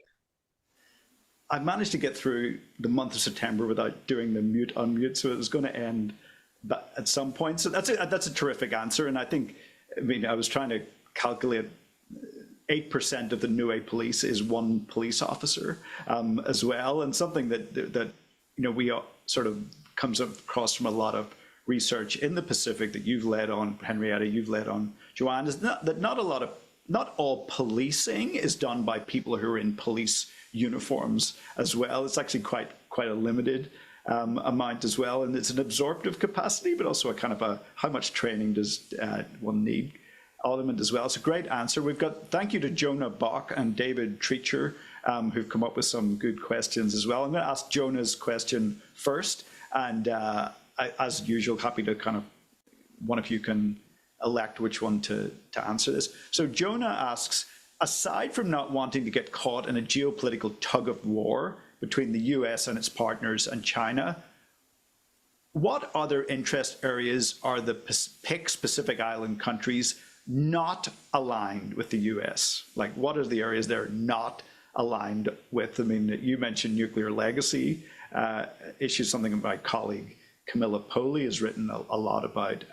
[SPEAKER 1] I managed to get through the month of September without doing the mute-unmute, so it was going to end at some point. So that's a terrific answer, and I think, I was trying to calculate 8% of the Niue police is one police officer as well, and something that we sort of comes across from a lot of research in the Pacific that you've led on, Henrietta, you've led on, Joanne, is that not all policing is done by people who are in police uniforms as well. It's actually quite a limited amount as well, and it's an absorptive capacity, but also a kind of a how much training does one need element as well. It's a great answer. Thank you to Jonah Bach and David Treacher, who've come up with some good questions as well. I'm going to ask Jonah's question first, and as usual, happy to one of you can elect which one to answer this. So Jonah asks, aside from not wanting to get caught in a geopolitical tug of war between the US and its partners and China, what other interest areas are the PIC Pacific Island countries not aligned with the US? Like, what are the areas they're not aligned with? I mean, you mentioned nuclear legacy issues, something my colleague Camilla Poli has written a lot about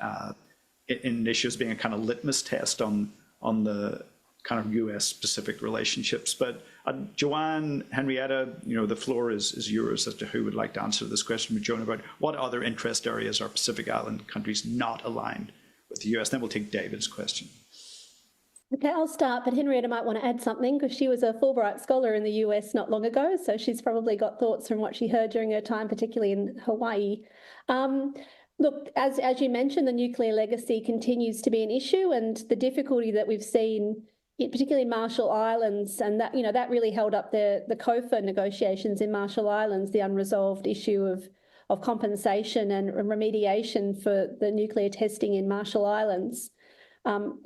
[SPEAKER 1] in issues being a kind of litmus test on the kind of US-Pacific relationships. But Joanne, Henrietta, the floor is yours as to who would like to answer this question with Jonah about what other interest areas are Pacific Island countries not aligned with the US. Then we'll take David's question.
[SPEAKER 2] Okay, I'll start, but Henrietta might want to add something because she was a Fulbright scholar in the US not long ago, so she's probably got thoughts from what she heard during her time, particularly in Hawaii. Look, as you mentioned, the nuclear legacy continues to be an issue, and the difficulty that we've seen, particularly in Marshall Islands, and that that really held up the COFA negotiations in Marshall Islands, the unresolved issue of compensation and remediation for the nuclear testing in Marshall Islands.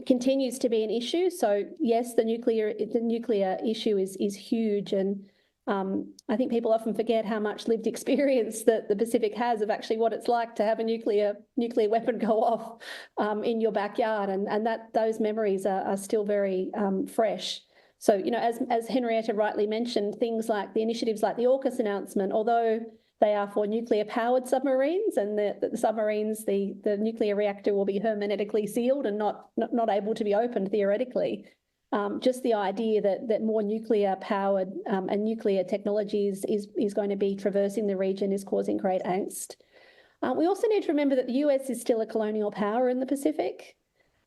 [SPEAKER 2] Continues to be an issue. So yes, the nuclear issue is huge, and I think people often forget how much lived experience that the Pacific has of actually what it's like to have a nuclear weapon go off in your backyard, and that those memories are still very fresh. So as Henrietta rightly mentioned, things like the initiatives like the AUKUS announcement, although they are for nuclear-powered submarines, and the submarines, the nuclear reactor will be hermetically sealed and not able to be opened theoretically. Just the idea that more nuclear-powered and nuclear technologies is going to be traversing the region is causing great angst. We also need to remember that the US is still a colonial power in the Pacific,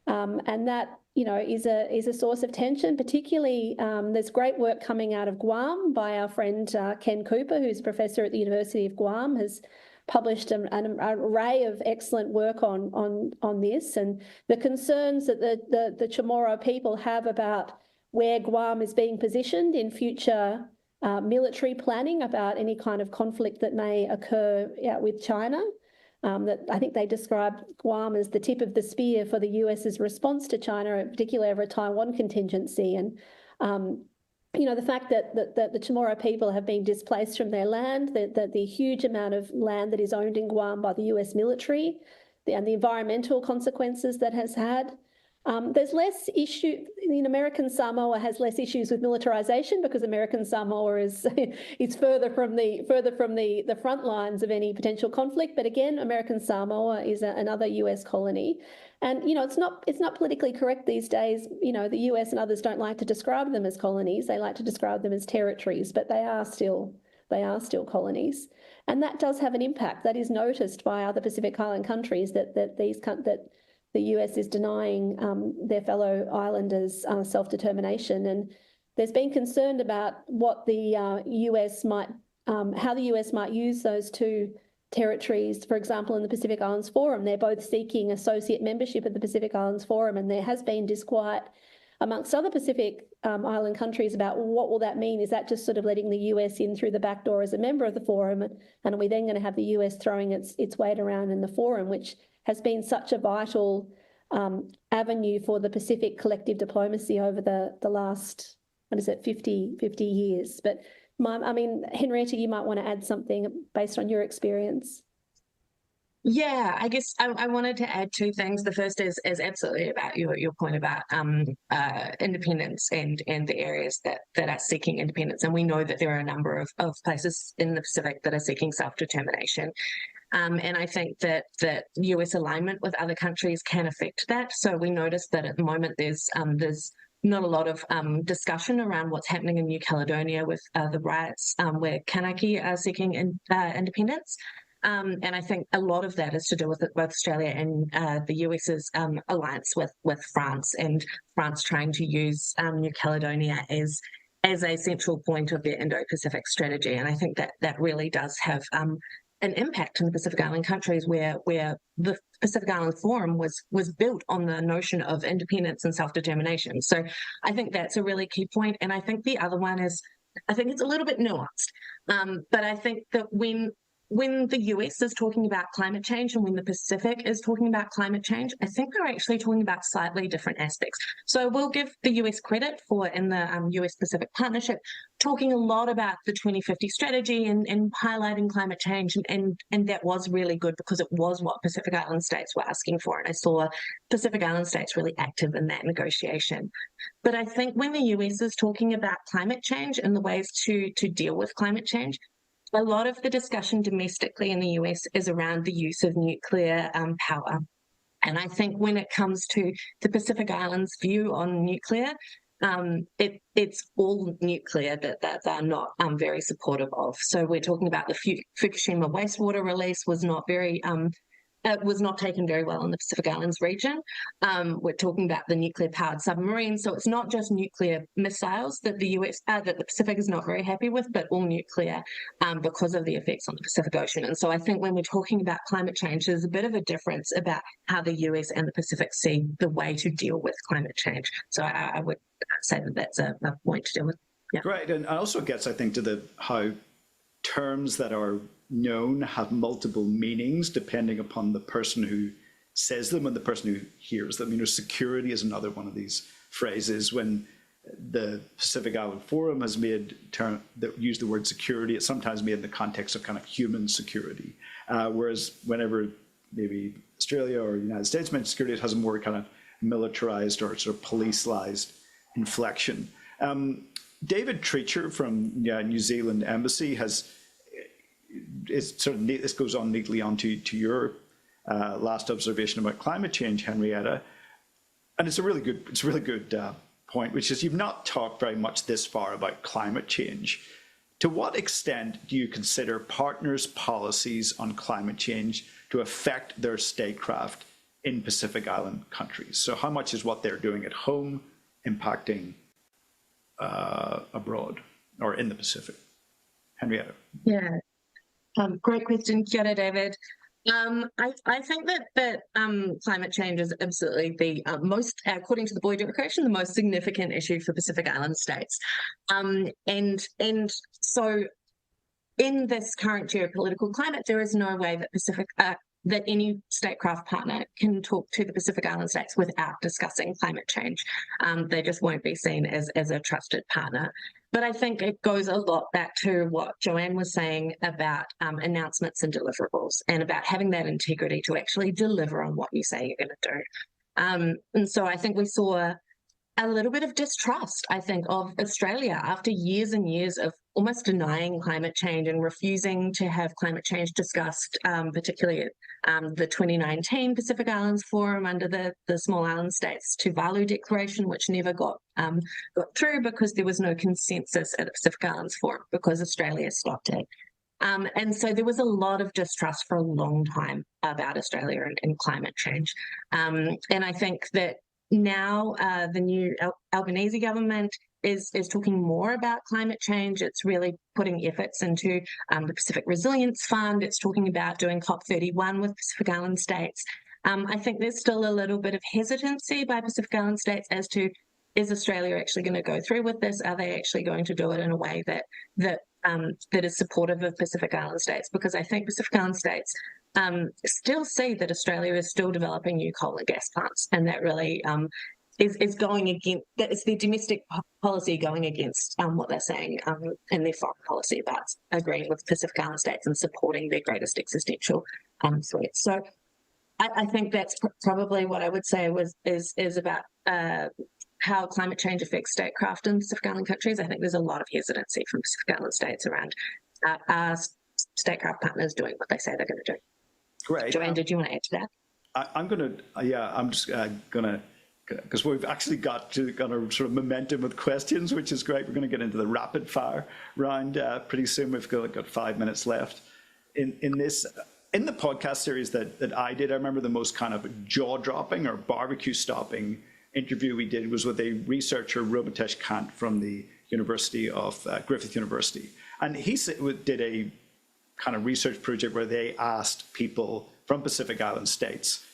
[SPEAKER 2] and that is a source of tension. Particularly, there's great work coming out of Guam by our friend Ken Cooper, who's a professor at the University of Guam, has published an array of excellent work on this, and the concerns that the Chamorro people have about where Guam is being positioned in future military planning, about any kind of conflict that may occur with China. That I think they described Guam as the tip of the spear for the US's response to China, particularly over a Taiwan contingency. And the fact that the Chamorro people have been displaced from their land, the huge amount of land that is owned in Guam by the US military, and the environmental consequences that has had. There's less issue. American Samoa has less issues with militarization because American Samoa is further from the front lines of any potential conflict. But again, American Samoa is another US colony, and it's not politically correct these days. The US and others don't like to describe them as colonies; they like to describe them as territories. But they are still colonies, and that does have an impact. That is noticed by other Pacific Island countries that the US is denying their fellow islanders self-determination, and there's been concern about what the US might, how the US might use those two territories. For example, in the Pacific Islands Forum, they're both seeking associate membership of the Pacific Islands Forum, and there has been disquiet amongst other Pacific Island countries about, well, what will that mean? Is that just sort of letting the US in through the back door as a member of the forum, and are we then going to have the US throwing its weight around in the forum, which has been such a vital avenue for the Pacific collective diplomacy over the last, 50 years. But Henrietta, you might want to add something based on your experience.
[SPEAKER 3] Yeah, I guess I wanted to add two things. The first is absolutely about your point about independence and the areas that are seeking independence. And we know that there are a number of places in the Pacific that are seeking self-determination. And I think that US alignment with other countries can affect that. So we noticed that at the moment there's not a lot of discussion around what's happening in New Caledonia with the riots where Kanaki are seeking independence. And I think a lot of that is to do with both Australia and the US's alliance with France, and France trying to use New Caledonia as a central point of their Indo-Pacific strategy. And I think that really does have an impact in the Pacific Island countries where the Pacific Island Forum was built on the notion of independence and self-determination. So I think that's a really key point. And I think the other one is, I think it's a little bit nuanced, but I think that when when the US is talking about climate change and when the Pacific is talking about climate change, I think they're actually talking about slightly different aspects. So we'll give the US credit for, in the US-Pacific Partnership, talking a lot about the 2050 strategy and highlighting climate change. And that was really good because it was what Pacific Island states were asking for. And I saw Pacific Island states really active in that negotiation. But I think when the US is talking about climate change and the ways to deal with climate change, a lot of the discussion domestically in the US is around the use of nuclear power. And I think when it comes to the Pacific Islands' view on nuclear, it's all nuclear that they're not very supportive of. So we're talking about the Fukushima wastewater release was not very was not taken very well in the Pacific Islands region. We're talking about the nuclear-powered submarines, so it's not just nuclear missiles that the Pacific is not very happy with, but all nuclear because of the effects on the Pacific Ocean. And so I think when we're talking about climate change, there's a bit of a difference about how the US and the Pacific see the way to deal with climate change. So I would say that that's a point to deal with. Yeah.
[SPEAKER 1] Right, and also gets, I think, to how terms that are known have multiple meanings depending upon the person who says them and the person who hears them. You know, security is another one of these phrases. When the Pacific Island Forum has made that use the word security, it's sometimes made in the context of kind of human security, whereas whenever maybe Australia or the United States mentions security, it has a more kind of militarized or sort of policeized inflection. David Treacher from New Zealand Embassy has. It's sort of neat, this goes on neatly onto your last observation about climate change, Henrietta, and it's a really good point, which is you've not talked very much this far about climate change. To what extent do you consider partners' policies on climate change to affect their statecraft in Pacific Island countries? So how much is what they're doing at home impacting abroad or in the Pacific? Henrietta.
[SPEAKER 3] Yeah. Great question, Kia ora, David. I think that climate change is absolutely the most, according to the Boyd Declaration, the most significant issue for Pacific Island states. And so in this current geopolitical climate, there is no way that that any statecraft partner can talk to the Pacific Island states without discussing climate change. They just won't be seen as a trusted partner. But I think it goes a lot back to what Joanne was saying about announcements and deliverables and about having that integrity to actually deliver on what you say you're going to do. And so I think we saw a little bit of distrust, I think, of Australia after years and years of almost denying climate change and refusing to have climate change discussed, particularly at the 2019 Pacific Islands Forum under the Small Island States Tuvalu Declaration, which never got through because there was no consensus at the Pacific Islands Forum because Australia stopped it. And so there was a lot of distrust for a long time about Australia and climate change. And I think that now the new Albanese government is talking more about climate change. It's really putting efforts into the Pacific Resilience Fund. It's talking about doing COP31 with Pacific Island states. I think there's still a little bit of hesitancy by Pacific Island states as to, is Australia actually going to go through with this? Are they actually going to do it in a way that is supportive of Pacific Island states? Because I think Pacific Island states still see that Australia is still developing new coal and gas plants, and that really is going against, that is their domestic policy going against what they're saying in their foreign policy about agreeing with Pacific Island states and supporting their greatest existential threats. So I think that's probably what I would say is about how climate change affects statecraft in Pacific Island countries. I think there's a lot of hesitancy from Pacific Island states around our statecraft partners doing what they say they're going to do.
[SPEAKER 1] Great.
[SPEAKER 3] Joanne, did you want to add to that?
[SPEAKER 1] I'm just going to, because we've actually got a sort of momentum with questions, which is great. We're going to get into the rapid fire round pretty soon. We've got 5 minutes left. In the podcast series that I did, I remember the most kind of jaw-dropping or barbecue-stopping interview we did was with a researcher, Robotesh Kant, from the University of Griffith University. And he did a kind of research project where they asked people from Pacific Island states,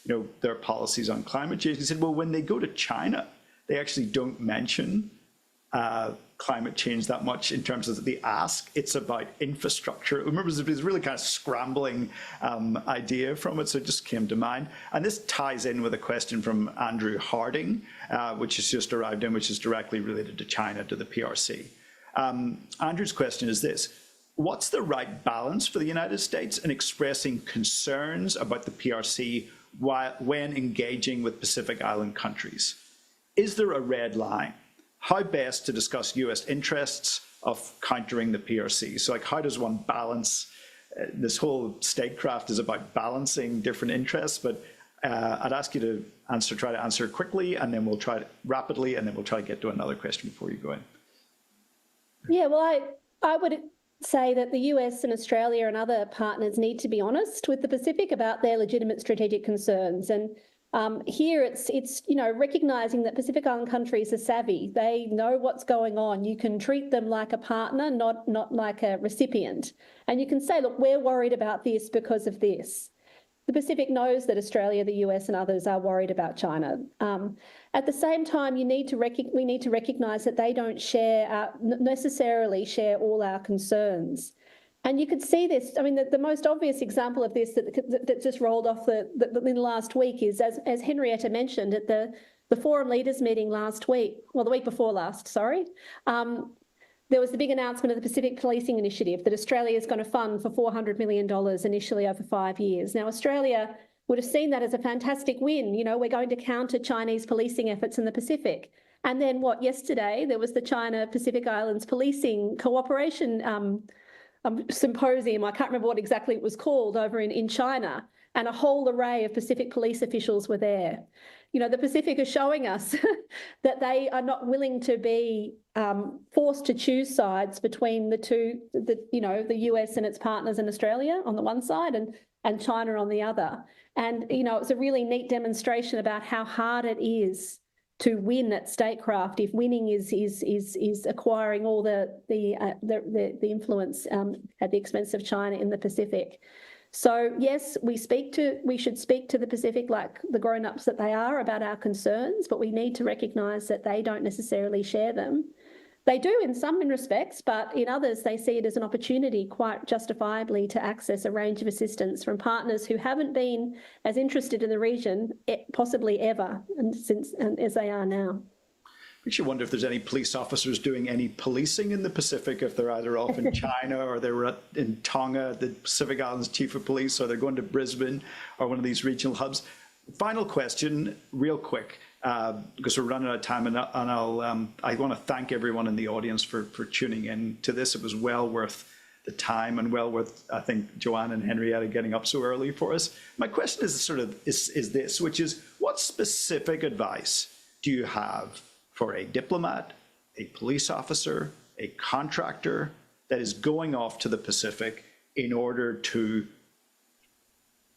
[SPEAKER 1] their policies on climate change. He said, well, when they go to China, they actually don't mention climate change that much in terms of the ask. It's about infrastructure. Remember, there's a really kind of scrambling idea from it, so it just came to mind. And this ties in with a question from Andrew Harding, which has just arrived in, which is directly related to China, to the PRC. Andrew's question is this: what's the right balance for the United States in expressing concerns about the PRC when engaging with Pacific Island countries? Is there a red line? How best to discuss US interests of countering the PRC? So like, how does one balance, this whole statecraft is about balancing different interests, but I'd ask you to try to answer quickly, and then we'll try to rapidly, and then we'll try to get to another question before you go in.
[SPEAKER 2] Yeah, well, I would say that the US and Australia and other partners need to be honest with the Pacific about their legitimate strategic concerns. And here it's recognising that Pacific Island countries are savvy. They know what's going on. You can treat them like a partner, not like a recipient. And you can say, look, we're worried about this because of this. The Pacific knows that Australia, the US and others are worried about China. At the same time, we need to recognise that they don't necessarily share all our concerns. And you could see this. I mean, the most obvious example of this that just rolled off in the last week is, as Henrietta mentioned, at the Forum Leaders meeting last week, well, the week before last, sorry, there was the big announcement of the Pacific Policing Initiative that Australia is going to fund for $400 million initially over 5 years. Now, Australia would have seen that as a fantastic win. You know, we're going to counter Chinese policing efforts in the Pacific. And then yesterday there was the China-Pacific Islands Policing Cooperation symposium. I can't remember what exactly it was called, over in China, and a whole array of Pacific police officials were there. You know, the Pacific is showing us that they are not willing to be forced to choose sides between the US and its partners in Australia on the one side and China on the other. And, you know, it's a really neat demonstration about how hard it is to win at statecraft if winning is acquiring all the influence at the expense of China in the Pacific. So yes, we should speak to the Pacific like the grown-ups that they are about our concerns, but we need to recognise that they don't necessarily share them. They do in some respects, but in others they see it as an opportunity, quite justifiably, to access a range of assistance from partners who haven't been as interested in the region possibly ever as they are now.
[SPEAKER 1] Makes you wonder if there's any police officers doing any policing in the Pacific, if they're either off in China or they were in Tonga, the Pacific Islands Chief of Police, or they're going to Brisbane or one of these regional hubs. Final question, real quick, because we're running out of time, and I want to thank everyone in the audience for tuning in to this. It was well worth the time and well worth, I think, Joanne and Henrietta getting up so early for us. My question is is this, which is, what specific advice do you have for a diplomat, a police officer, a contractor that is going off to the Pacific in order to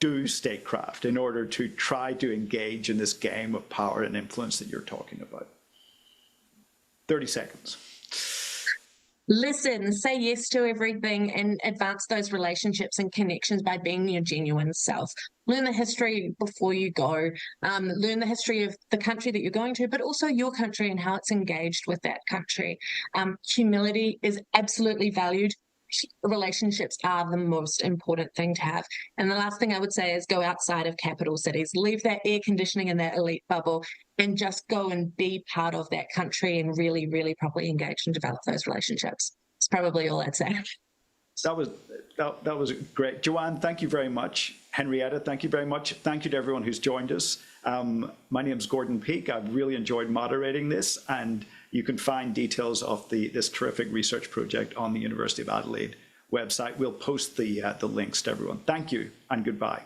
[SPEAKER 1] do statecraft, in order to try to engage in this game of power and influence that you're talking about? 30 seconds.
[SPEAKER 3] Listen, say yes to everything, and advance those relationships and connections by being your genuine self. Learn the history before you go. Learn the history of the country that you're going to, but also your country and how it's engaged with that country. Humility is absolutely valued. Relationships are the most important thing to have. And the last thing I would say is go outside of capital cities, leave that air conditioning and that elite bubble, and just go and be part of that country and really, really properly engage and develop those relationships. It's probably all I'd say.
[SPEAKER 1] That was great. Joanne, thank you very much. Henrietta, thank you very much. Thank you to everyone who's joined us. My name is Gordon Peake. I've really enjoyed moderating this, and you can find details of this terrific research project on the University of Adelaide website. We'll post the links to everyone. Thank you and goodbye.